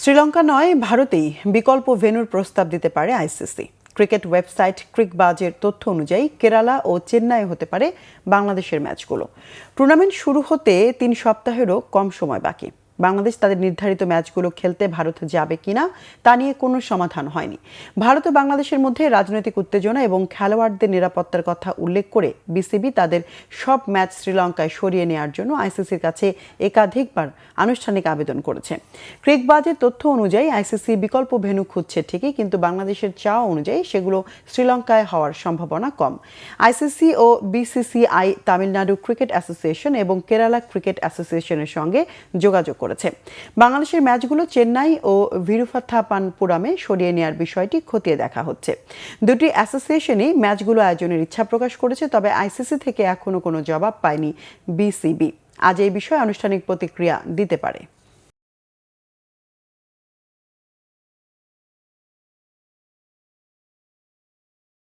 শ্রীলঙ্কা নয়, ভারতেই বিকল্প ভেন্যুর প্রস্তাব দিতে পারে আইসিসি। ক্রিকেট ওয়েবসাইট ক্রিকবাজের তথ্য অনুযায়ী কেরালা ও চেন্নাই হতে পারে বাংলাদেশের ম্যাচগুলো। টুর্নামেন্ট শুরু হতে ৩ সপ্তাহেরও কম সময় বাকি। বাংলাদেশ তাদের নির্ধারিত ম্যাচগুলো খেলতে ভারত যাবে কিনা তা নিয়ে কোনো সমাধান হয়নি। ভারত ও বাংলাদেশের মধ্যে রাজনৈতিক উত্তেজনা এবং খেলোয়াড়দের নিরাপত্তার কথা উল্লেখ করে বিসিবি তাদের সব ম্যাচ শ্রীলঙ্কায় সরিয়ে নেওয়ার জন্য আইসিসির কাছে একাধিকবার আনুষ্ঠানিক আবেদন করেছে। ক্রিকবাজের তথ্য অনুযায়ী আইসিসি বিকল্প ভেন্যু খুঁজছে ঠিকই, কিন্তু বাংলাদেশের চাওয়া অনুযায়ী সেগুলো শ্রীলঙ্কায় হওয়ার সম্ভাবনা কম। আইসিসি ও বিসিসিআই তামিলনাড়ু ক্রিকেট অ্যাসোসিয়েশন এবং কেরালা ক্রিকেট অ্যাসোসিয়েশনের সঙ্গে যোগাযোগ করেছে। বাংলাদেশের ম্যাচগুলো চেন্নাই ও ভিরুপাথাপানপুরামে সরিয়ে নেওয়ার বিষয়টি খতিয়ে দেখা হচ্ছে। দুটি অ্যাসোসিয়েশনই ম্যাচগুলো আয়োজনের ইচ্ছা প্রকাশ করেছে, তবে আইসিসি থেকে এখনো কোনো জবাব পায়নি বিসিবি। আজ এই বিষয়ে আনুষ্ঠানিক প্রতিক্রিয়া দিতে পারে।